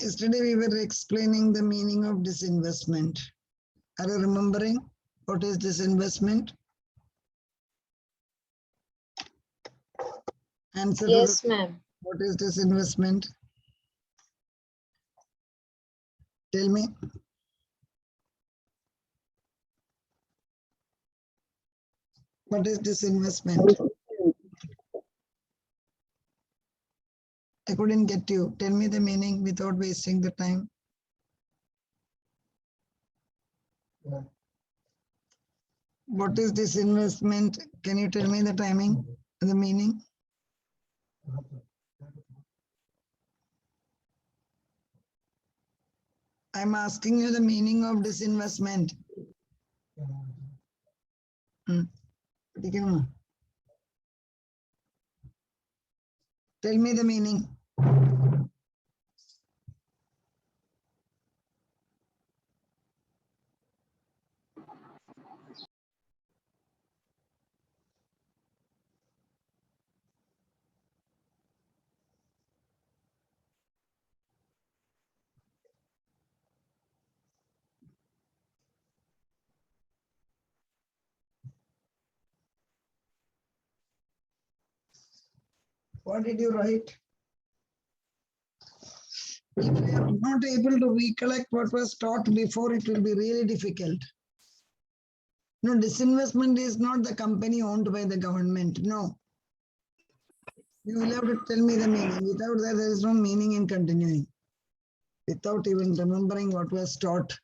Yesterday we were explaining the meaning of disinvestment. Are you remembering what is disinvestment? Answer. Yes, ma'am. What is disinvestment? Tell me. What is disinvestment? I couldn't get you. Tell me the meaning without wasting the time. What is disinvestment? Can you tell me the timing, the meaning? I'm asking you the meaning of disinvestment. Tell me the meaning. What did you write? If you are not able to recollect what was taught before, it will be really difficult. No, disinvestment is not the company owned by the government. No. You will have to tell me the meaning. Without that, there is no meaning in continuing. Without even remembering what was taught.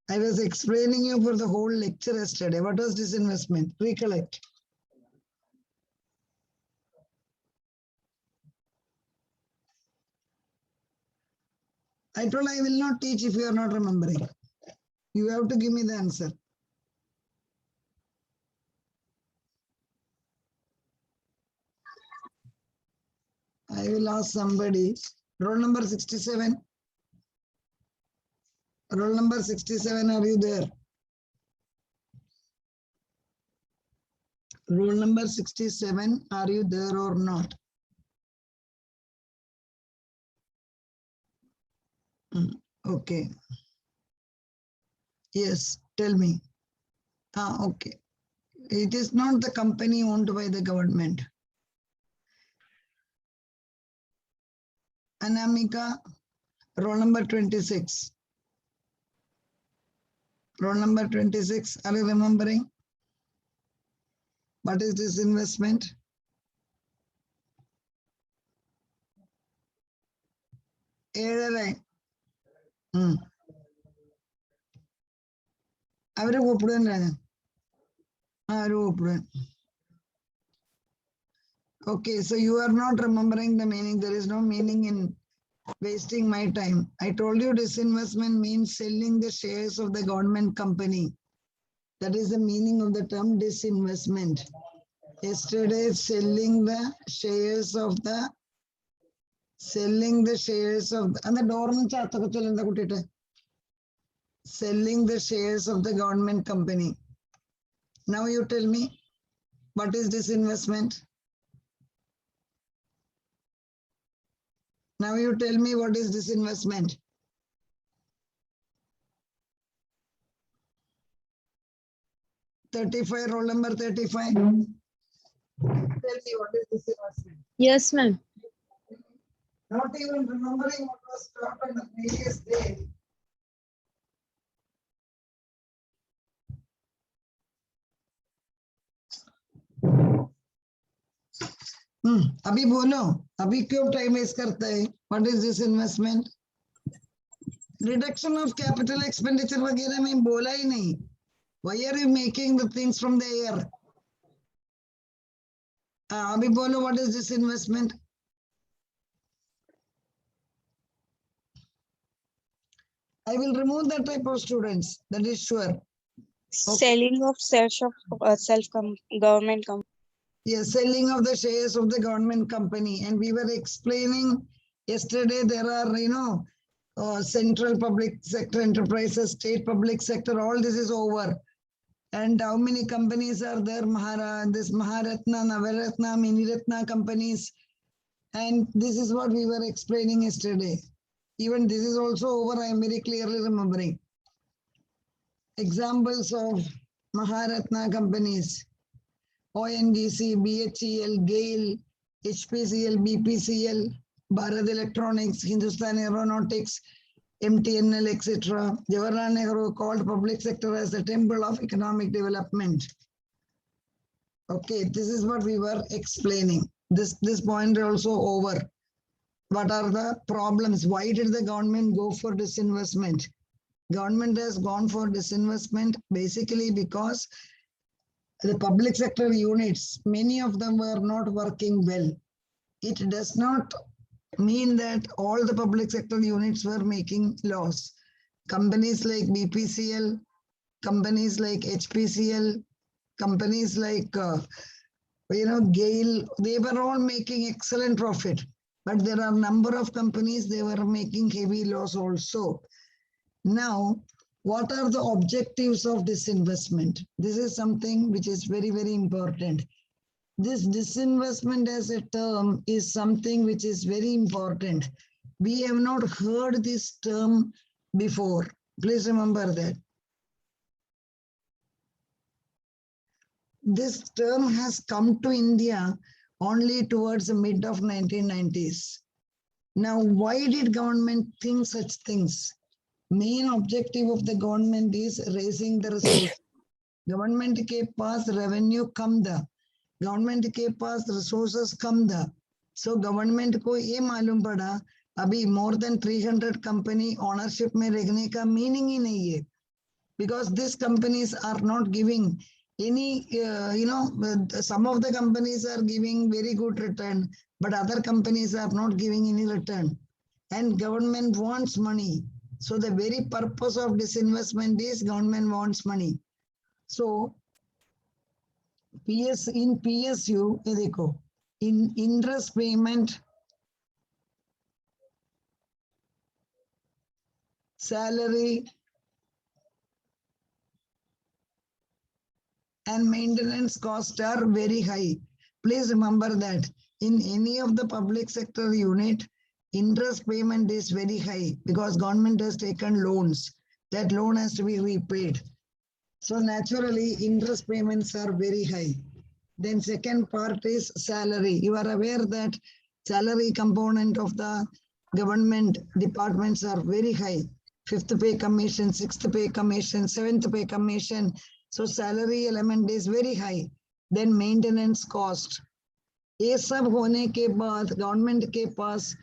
I was explaining you for the whole lecture yesterday. What was disinvestment? Recollect. I told I will not teach if you are not remembering. You have to give me the answer. I will ask somebody. Roll number 67. Roll number 67, are you there? Roll number 67, are you there or not? Okay. Yes, tell me. Okay. It is not the company owned by the government. Anamika, roll number 26. Roll number 26, are you remembering? What is this investment? Okay, so you are not remembering the meaning. There is no meaning in wasting my time. I told you disinvestment means selling the shares of the government company. That is the meaning of the term disinvestment. Yesterday, selling the shares of the and the door selling the shares of the government company. Now you tell me, what is disinvestment? Now you tell me what is disinvestment? Roll number 35. Tell me what is disinvestment. Yes, ma'am. Not even remembering what was taught on the previous day. अभी बोलो, अभी क्यों time waste करता है? What is this investment? Reduction of capital expenditure वगैरह में बोला ही नहीं. Why are you making the things from the air? अभी बोलो, what is this investment? I will remove that type of students. That is sure. Selling of shares of self-government company. Yes, selling of the shares of the government company. And we were explaining yesterday, there are, central public sector enterprises, state public sector, all this is over. And how many companies are there? This Maharatna, Navaratna, Miniratna companies. And this is what we were explaining yesterday. Even this is also over, I am very clearly remembering. Examples of Maharatna companies: ONGC, BHEL, GAIL, HPCL, BPCL, Bharat Electronics, Hindustan Aeronautics, MTNL, etc. Jawaharlal Nehru called public sector as the temple of economic development. Okay, this is what we were explaining. This point also over. What are the problems? Why did the government go for disinvestment? Government has gone for disinvestment basically because the public sector units, many of them were not working well. It does not mean that all the public sector units were making loss. Companies like BPCL, companies like HPCL, companies like GAIL, they were all making excellent profit. But there are a number of companies, they were making heavy loss also. Now, what are the objectives of disinvestment? This is something which is very, very important. This disinvestment as a term is something which is very important. We have not heard this term before. Please remember that. This term has come to India only towards the mid of 1990s. Now, why did government think such things? Main objective of the government is raising the resource. Government के पास revenue कम था, government के पास resources कम था. So government को ये मालूम पड़ा अभी more than 300 company ownership में रहने का meaning ही नहीं है, because these companies are not giving any, some of the companies are giving very good return, but other companies are not giving any return, and government wants money. So the very purpose of disinvestment is government wants money. So in PSU, in interest payment, salary, and maintenance costs are very high. Please remember that in any of the public sector unit, interest payment is very high because government has taken loans. That loan has to be repaid. So naturally, interest payments are very high. Then second part is salary. You are aware that salary component of the government departments are very high. 5th pay commission, 6th pay commission, 7th pay commission. So salary element is very high. Then maintenance cost. ये सब होने के बाद government के पास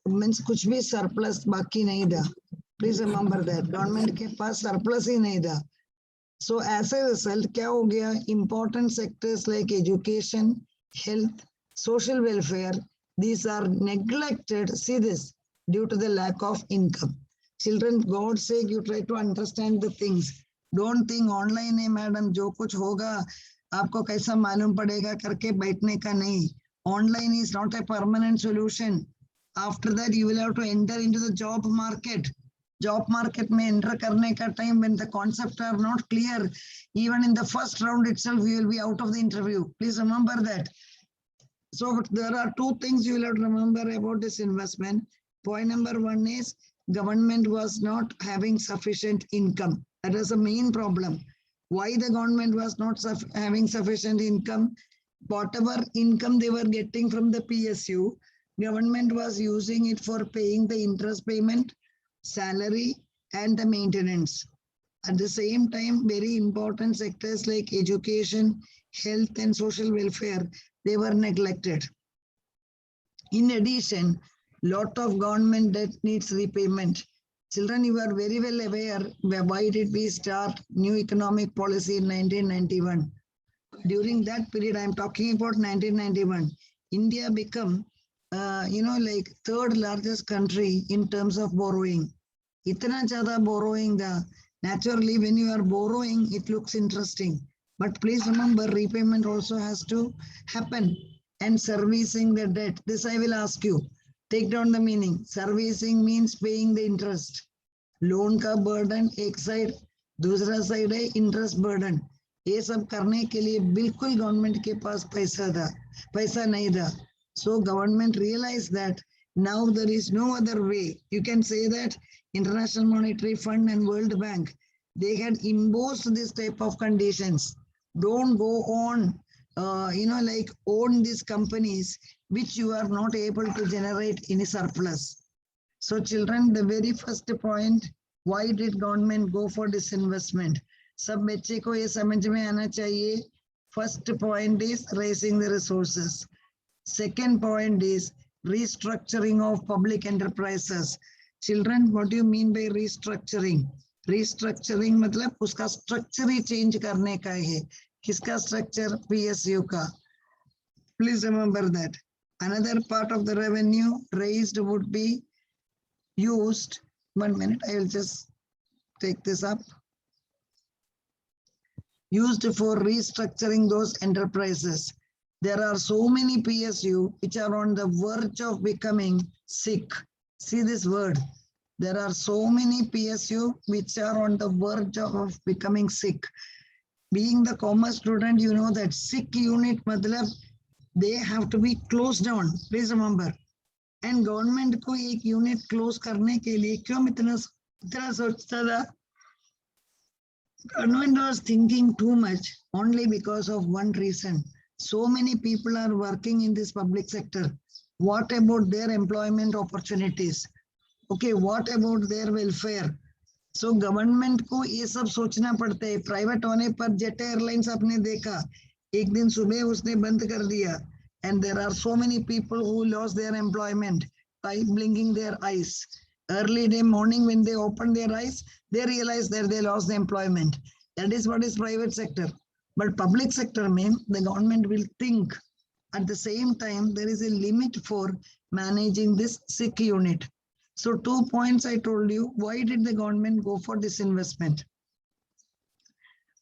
means कुछ भी surplus बाकी नहीं था. प्लीज रिमेंबर दैट गवर्नमेंट के पास सरप्लस ही नहीं था. So as a result, क्या हो गया? Important sectors like education, health, social welfare, these are neglected. See this, due to the lack of income. Children, God's sake, you try to understand the things. Don't think online है madam, जो कुछ होगा आपको कैसा मालूम पड़ेगा करके बैठने का नहीं. Online is not a permanent solution. After that, you will have to enter into the job market. Job market में enter करने का time when the concepts are not clear, even in the first round itself, you will be out of the interview. Please remember that. So there are two things you will have to remember about this investment. Point number one is government was not having sufficient income. That is the main problem. Why the government was not having sufficient income? Whatever income they were getting from the PSU, government was using it for paying the interest payment, salary, and the maintenance. At the same time, very important sectors like education, health, and social welfare, they were neglected. In addition, lot of government debt needs repayment. Children, you are very well aware why did we start new economic policy in 1991. During that period, I am talking about 1991, India became, like third largest country in terms of borrowing. Itna zyada borrowing da. Naturally, when you are borrowing, it looks interesting. But please remember, repayment also has to happen, and servicing the debt. This I will ask you. Take down the meaning. Servicing means paying the interest. Loan का burden एक side, दूसरा side है interest burden. ये सब करने के लिए बिल्कुल गवर्नमेंट के पास पैसा नहीं था. So government realized that now there is no other way. You can say that International Monetary Fund and World Bank, they had imposed this type of conditions. Don't go on, like own these companies which you are not able to generate any surplus. So children, the very first point, why did government go for disinvestment? सब बच्चे को ये समझ में आना चाहिए. First point is raising the resources. Second point is restructuring of public enterprises. Children, what do you mean by restructuring? Restructuring मतलब उसका structure ही change करने का है. किसका structure? PSU का. Please remember that. Another part of the revenue raised would be used. 1 minute, I will just take this up. Used for restructuring those enterprises. There are so many PSU which are on the verge of becoming sick. See this word. There are so many PSU which are on the verge of becoming sick. Being the commerce student, you know that sick unit matlab they have to be closed down. Please remember. And government को एक unit close करने के लिए क्यों इतना सोचता था? Government was thinking too much only because of one reason. So many people are working in this public sector. What about their employment opportunities? Okay, what about their welfare? So government को ये सब सोचना पड़ता है. Private होने पर Jet Airlines आपने देखा, एक दिन सुबह उसने बंद कर दिया. And there are so many people who lost their employment by blinking their eyes. Early day morning when they open their eyes, they realize that they lost the employment. That is what is private sector. But public sector means the government will think. At the same time, there is a limit for managing this sick unit. So 2 points I told you. Why did the government go for this investment?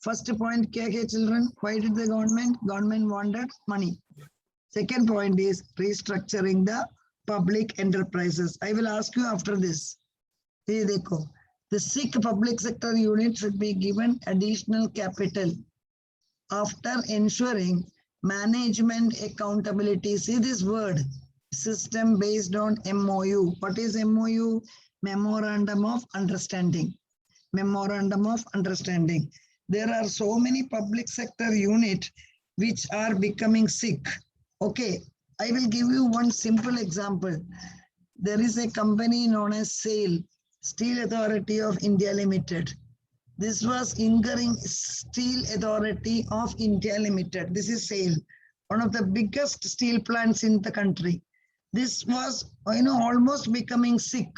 First point, kya hai children? Why did the government? Government wanted money. Second point is restructuring the public enterprises. I will ask you after this. The sick public sector unit should be given additional capital after ensuring management accountability. See this word, system based on MOU. What is MOU? Memorandum of Understanding. Memorandum of Understanding. There are so many public sector units which are becoming sick. Okay, I will give you one simple example. There is a company known as SAIL, Steel Authority of India Limited. This was incurring Steel Authority of India Limited. This is SAIL, one of the biggest steel plants in the country. This was, almost becoming sick.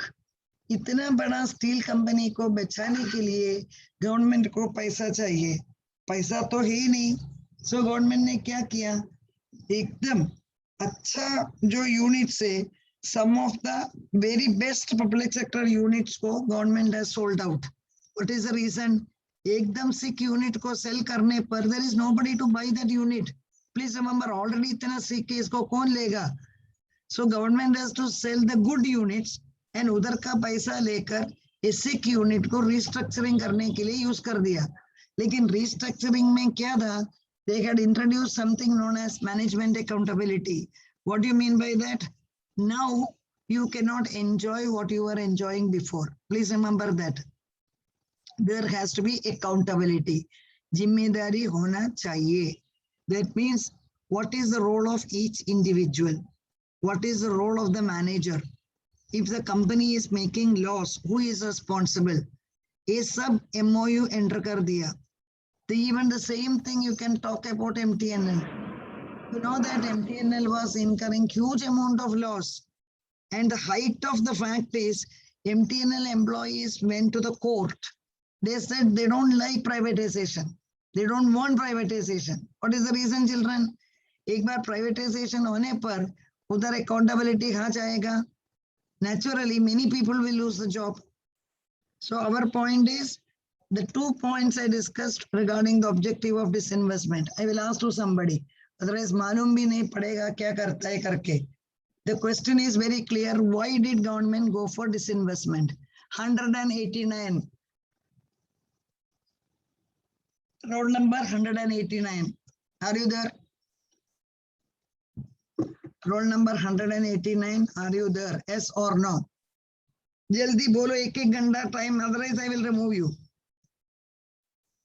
इतना बड़ा steel company को बचाने के लिए government को पैसा चाहिए. पैसा तो है ही नहीं. सो गवर्नमेंट ने क्या किया? एकदम अच्छा जो यूनिट्स है, some of the very best public sector units को government has sold out. What is the reason? एकदम sick unit को sell करने पर there is nobody to buy that unit. Please remember, already इतना sick है, इसको कौन लेगा? So government has to sell the good units and उधर का पैसा लेकर a sick unit को restructuring करने के लिए use कर दिया. लेकिन restructuring में क्या था? They had introduced something known as management accountability. What do you mean by that? Now you cannot enjoy what you were enjoying before. Please remember that. There has to be accountability. जिम्मेदारी होना चाहिए. That means what is the role of each individual? What is the role of the manager? If the company is making loss, who is responsible? ये सब MOU enter कर दिया. Even the same thing you can talk about MTNL. You know that MTNL was incurring huge amount of loss. And the height of the fact is MTNL employees went to the court. They said they don't like privatization. They don't want privatization. What is the reason, children? एक बार privatization होने पर उधर accountability कहाँ जाएगा? Naturally, many people will lose the job. So our point is, the 2 points I discussed regarding the objective of disinvestment. I will ask to somebody. Otherwise, मालूम भी नहीं पड़ेगा क्या करता है करके. The question is very clear. Why did government go for disinvestment? 189. Road number 189. Are you there? Roll number 189. Are you there? Yes or no? Jaldi bolo, ek ganda time, otherwise I will remove you.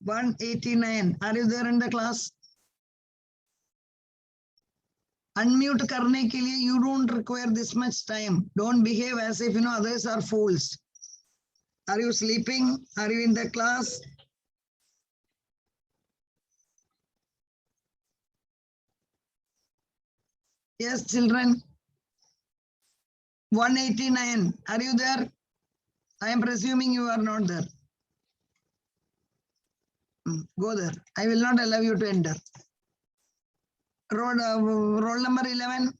189. Are you there in the class? Unmute karne ke liye you don't require this much time. Don't behave as if others are fools. Are you sleeping? Are you in the class? Yes, children. 189. Are you there? I am presuming you are not there. Go there. I will not allow you to enter. Roll number 11.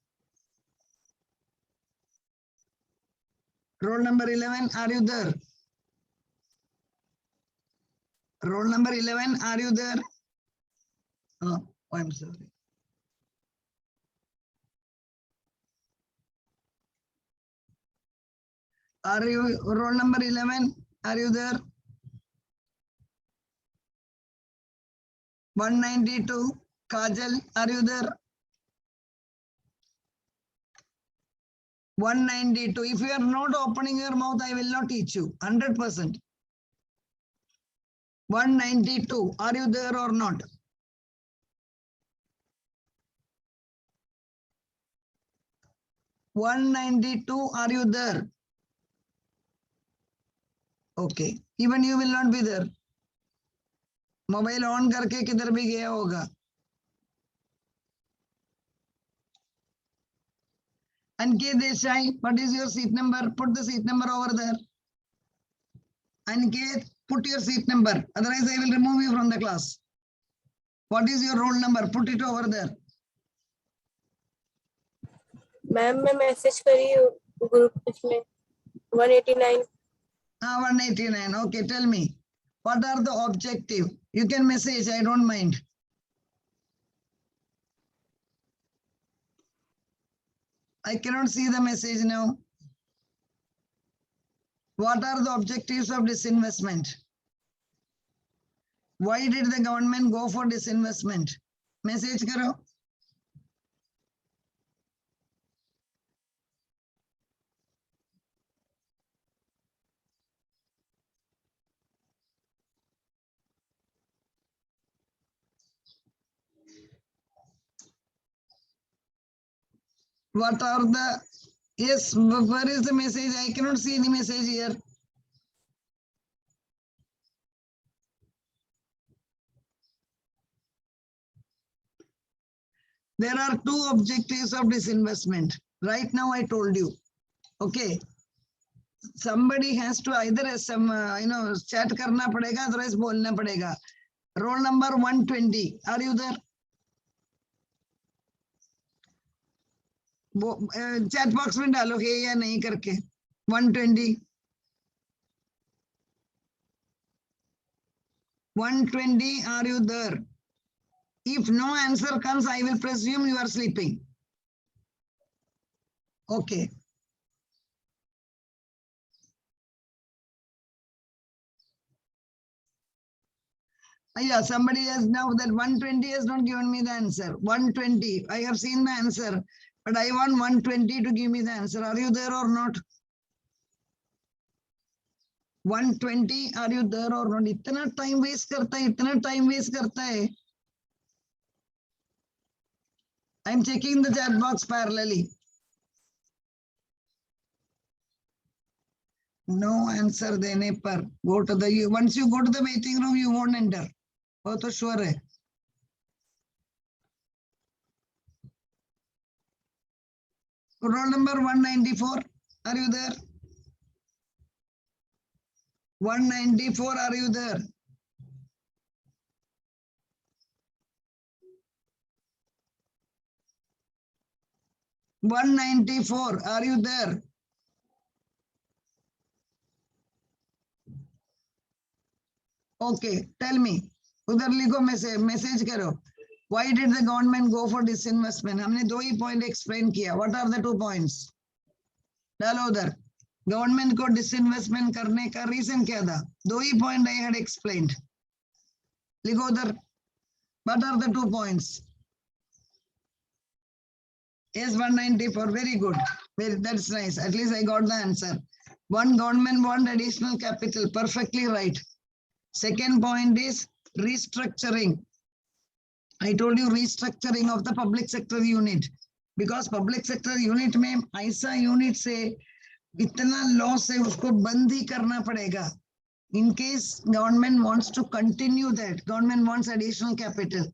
Roll number 11. Are you there? Roll number 11. Are you there? Oh, I'm sorry. Are you roll number 11? Are you there? 192. Kajal, are you there? 192. If you are not opening your mouth, I will not teach you. 100%. 192. Are you there or not? $192. Are you there? Okay. Even you will not be there. Mobile on करके किधर भी गया होगा. Anket Desai, what is your seat number? Put the seat number over there. Anket, put your seat number. Otherwise, I will remove you from the class. What is your roll number? Put it over there. Ma'am मैं message करी group इसमें 189. 189. Okay, tell me. What are the objective? You can message, I don't mind. I cannot see the message now. What are the objectives of disinvestment? Why did the government go for disinvestment? Message karo. What are the, yes, where is the message? I cannot see any message here. There are two objectives of disinvestment. Right now I told you. Okay. Somebody has to either chat karna padega, otherwise bolna padega. Roll number 120. Are you there? Chat box में डालो है या नहीं करके. 120. 120. Are you there? If no answer comes, I will presume you are sleeping. Okay. Yeah, somebody has now that 120 has not given me the answer. 120. I have seen the answer, but I want 120 to give me the answer. Are you there or not? 120. Are you there or not? इतना time waste करता है, इतना time waste करता है. I am checking the chat box parallelly. No answer देने पर go to the, once you go to the waiting room, you won't enter. वो तो sure है. Roll number 194. Are you there? 194. Are you there? $194. Are you there? Okay, tell me. उधर लिखो message करो. Why did the government go for disinvestment? हमने दो ही point explain किया. What are the 2 points? डालो उधर. Government को disinvestment करने का reason क्या था? दो ही point I had explained. लिखो उधर. What are the 2 points? Yes, 194. Very good. That's nice. At least I got the answer. One government want additional capital. Perfectly right. Second point is restructuring. I told you restructuring of the public sector unit, because public sector unit में ऐसा unit से इतना loss है उसको बंद ही करना पड़ेगा. In case government wants to continue that, government wants additional capital.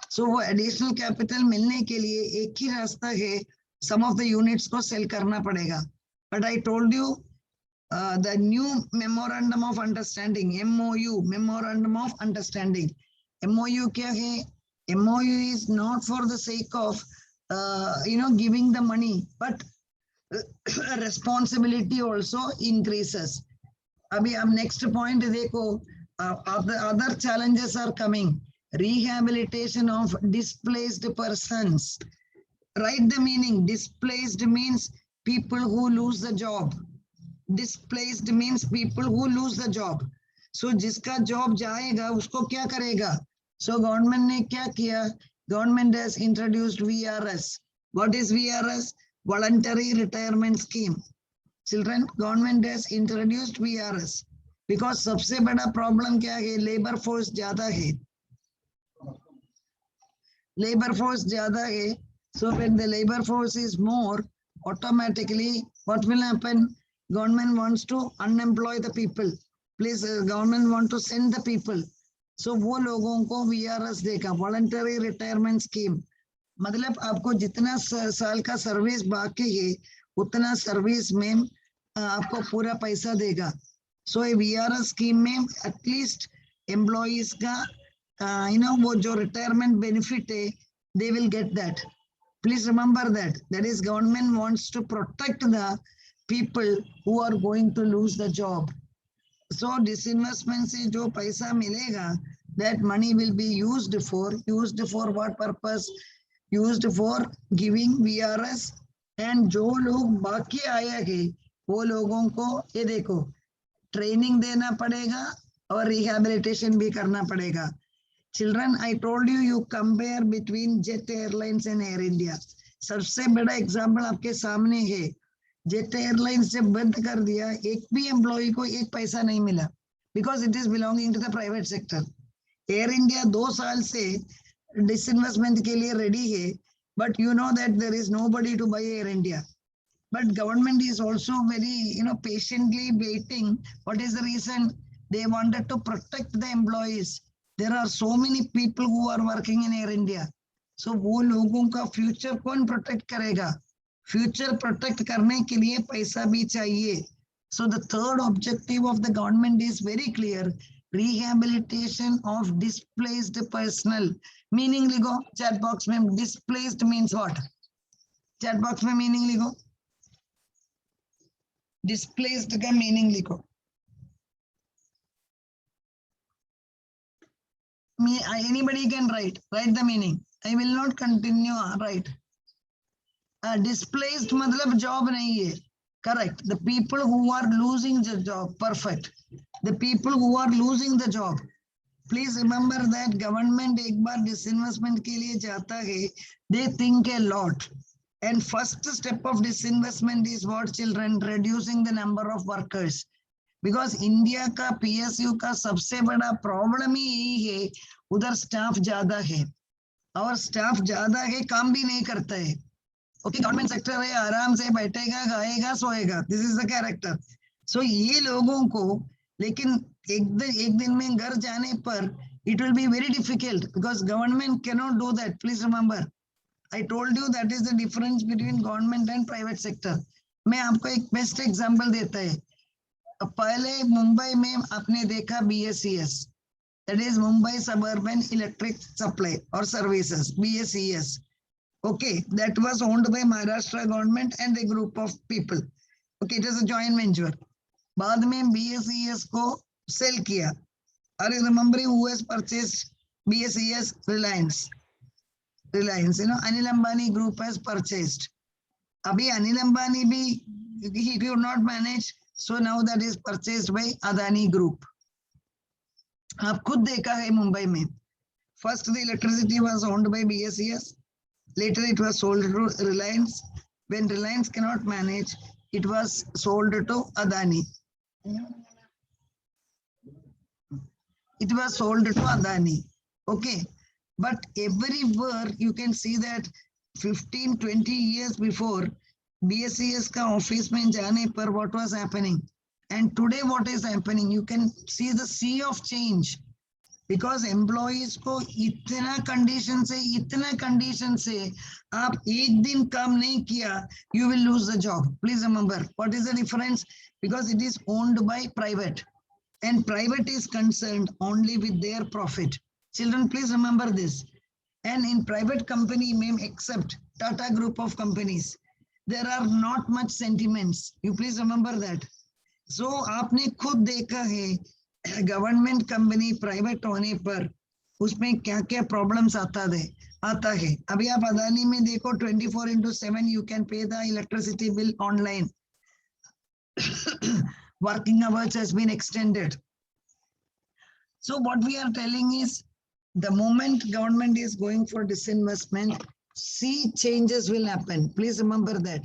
So वो additional capital मिलने के लिए एक ही रास्ता है, some of the units को sell करना पड़ेगा. But I told you the new memorandum of understanding, MOU, memorandum of understanding. MOU क्या है? MOU is not for the sake of giving the money, but responsibility also increases. Abhi ab next point dekho, other challenges are coming. Rehabilitation of displaced persons. Write the meaning. Displaced means people who lose the job. Displaced means people who lose the job. So जिसका job जाएगा उसको क्या करेगा? So government ने क्या किया? Government has introduced VRS. What is VRS? Voluntary Retirement Scheme. Children, government has introduced VRS because सबसे बड़ा problem क्या है? Labor force ज़्यादा है. Labor force ज़्यादा है. So when the labor force is more, automatically what will happen? Government wants to unemploy the people. Please, government want to send the people. So वो लोगों को VRS देगा, Voluntary Retirement Scheme. मतलब आपको जितना साल का सर्विस बाकी है उतना सर्विस में आपको पूरा पैसा देगा. So a VRS scheme में at least employees का वो जो retirement benefit है, they will get that. Please remember that. That is, government wants to protect the people who are going to lose the job. So disinvestment से जो पैसा मिलेगा, that money will be used for what purpose? Used for giving VRS. And जो लोग बाकी आए हैं वो लोगों को ये देखो ट्रेनिंग देना पड़ेगा और रिहैबिलिटेशन भी करना पड़ेगा. Children, I told you, you compare between Jet Airlines and Air India. सबसे बड़ा एग्जाम्पल आपके सामने है. जेट एयरलाइंस जब बंद कर दिया, एक भी एम्प्लॉय को एक पैसा नहीं मिला, because it is belonging to the private sector. Air India 2 साल से डिसइन्वेस्टमेंट के लिए रेडी है, but you know that there is nobody to buy Air India. But government is also very, patiently waiting. What is the reason? They wanted to protect the employees. There are so many people who are working in Air India. So वो लोगों का future कौन protect करेगा? Future protect करने के लिए पैसा भी चाहिए. So the third objective of the government is very clear. Rehabilitation of displaced personnel. Meaning लिखो chat box में. Displaced means what? Chat box में meaning लिखो. Displaced का meaning लिखो. Anybody can write the meaning. I will not continue. Right. Displaced मतलब job नहीं है. Correct. The people who are losing the job. Perfect. The people who are losing the job. Please remember that government एक बार disinvestment के लिए जाता है, they think a lot. And first step of disinvestment is what, children? Reducing the number of workers. Because India का PSU का सबसे बड़ा problem ही यही है, उधर staff ज़्यादा है. और staff ज़्यादा है, काम भी नहीं करता है. Okay, government sector है, आराम से बैठेगा, खाएगा, सोएगा. This is the character. So ये लोगों को, लेकिन एक दिन में घर जाने पर it will be very difficult because government cannot do that. Please remember. I told you that is the difference between government and private sector. मैं आपको एक best example देता है. पहले मुंबई में आपने देखा BSES, that is Mumbai Suburban Electric Supply or Services, BSES. Okay, that was owned by Maharashtra government and a group of people. Okay, it is a joint venture. बाद में BSES को sell किया. Are you remembering who has purchased BSES? Reliance. Anil Ambani group has purchased. Abhi Anil Ambani bhi, he could not manage, so now that is purchased by Adani group. आप खुद देखा है मुंबई में. First the electricity was owned by BSES, Later it was sold to Reliance. When Reliance cannot manage, it was sold to Adani. It was sold to Adani. Okay. But everywhere you can see that 15-20 years before, BSES ka office mein jaane par what was happening. And today what is happening, you can see the sea of change. Because employees को इतना condition से आप एक दिन काम नहीं किया, you will lose the job. Please remember, what is the difference? Because it is owned by private, and private is concerned only with their profit. Children, please remember this. And in private company, except Tata group of companies, there are not much sentiments. You please remember that. So आपने खुद देखा है government company private होने पर उसमें क्या क्या problems आता है. अभी आप अदानी में देखो 24/7 you can pay the electricity bill online. Working hours has been extended. So what we are telling is, the moment government is going for disinvestment, sea changes will happen. Please remember that.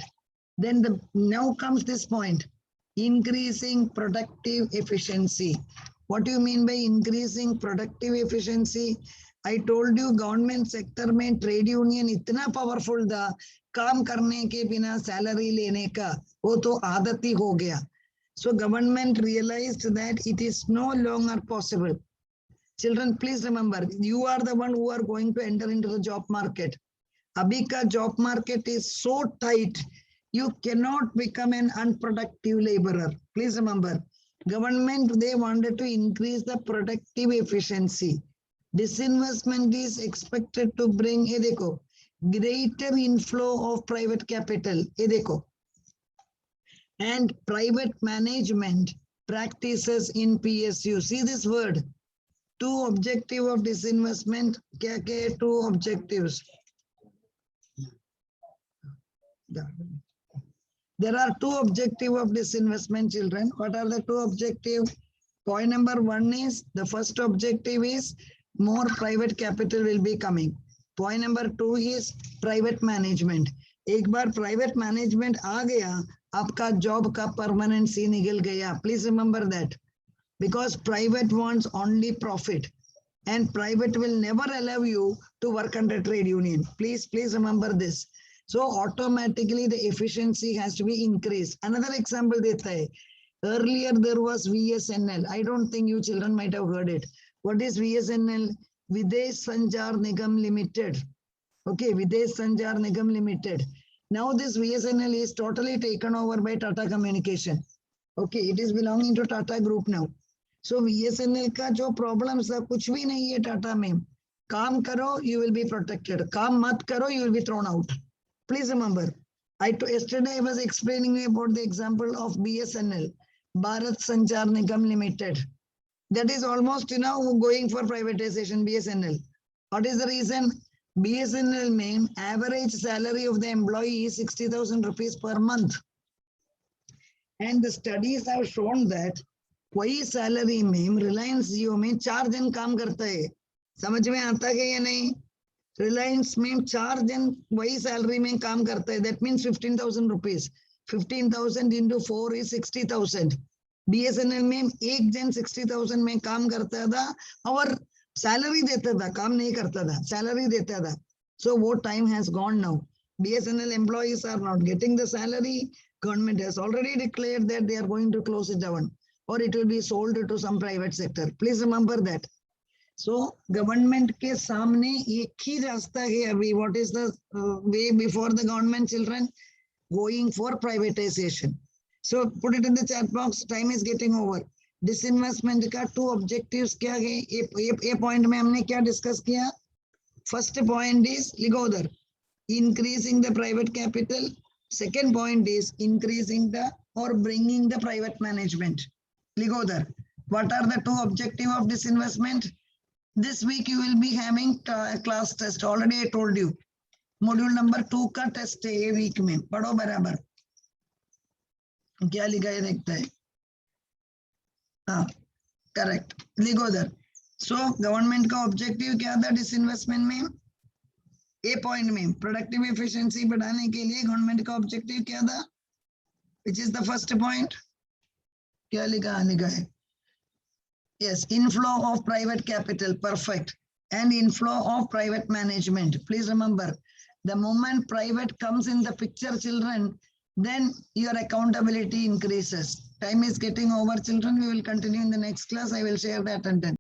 Then now comes this point, increasing productive efficiency. What do you mean by increasing productive efficiency? I told you government sector में trade union इतना powerful था, काम करने के बिना salary लेने का वो तो आदत ही हो गया. So government realized that it is no longer possible. Children, please remember, you are the one who are going to enter into the job market. Abhi ka job market is so tight, you cannot become an unproductive laborer. Please remember, government, they wanted to increase the productive efficiency. Disinvestment is expected to bring, greater inflow of private capital. And private management practices in PSU. See this word. Two objective of disinvestment. Kya kya two objectives? There are two objectives of disinvestment, children. What are the two objectives? Point number one is, the first objective is more private capital will be coming. Point number two is private management. एक बार private management आ गया, आपका job का permanency निकल गया. Please remember that. Because private wants only profit, and private will never allow you to work under trade union. Please remember this. So automatically the efficiency has to be increased. Another example deta hai. Earlier there was VSNL. I don't think you children might have heard it. What is VSNL? Videsh Sanchar Nigam Limited. Okay, Videsh Sanchar Nigam Limited. Now this VSNL is totally taken over by Tata Communication. Okay, it is belonging to Tata Group now. So VSNL का जो problems था कुछ भी नहीं है टाटा में. काम करो, you will be protected. काम मत करो, you will be thrown out. Please remember, yesterday I was explaining about the example of BSNL, Bharat Sanchar Nigam Limited. That is almost going for privatization, BSNL. What is the reason? BSNL में average salary of the employee is 60,000 rupees per month. And the studies have shown that वही salary में रिलायंस जियो में 4 जन काम करता है. समझ में आता है या नहीं? रिलायंस में 4 जन वही सैलरी में काम करता है. That means 15,000 rupees. 15,000 into 4 is 60,000. BSNL में एक जन 60,000 में काम करता था और सैलरी देता था, काम नहीं करता था, सैलरी देता था. So वो time has gone now. BSNL employees are not getting the salary. Government has already declared that they are going to close it down, or it will be sold to some private sector. Please remember that. So government के सामने एक ही रास्ता है अभी. What is the way before the government, children? Going for privatization. So put it in the chat box. Time is getting over. Disinvestment का two objectives क्या है? ये point में हमने क्या discuss किया? First point is लिखो उधर, increasing the private capital. Second point is increasing the or bringing the private management. लिखो उधर. What are the two objectives of disinvestment? This week you will be having class test. Already I told you. Module number 2 का test है ये week में. पढ़ो बराबर. क्या लिखा है देखता है. हाँ, correct. लिखो उधर. So government का objective क्या था disinvestment में? ए पॉइंट में प्रोडक्टिव एफिशिएंसी बढ़ाने के लिए गवर्नमेंट का ऑब्जेक्टिव क्या था? Which is the first point? क्या लिखा है? Yes, inflow of private capital, perfect. And inflow of private management. Please remember, the moment private comes in the picture, children, then your accountability increases. Time is getting over, children. We will continue in the next class. I will share the attendance.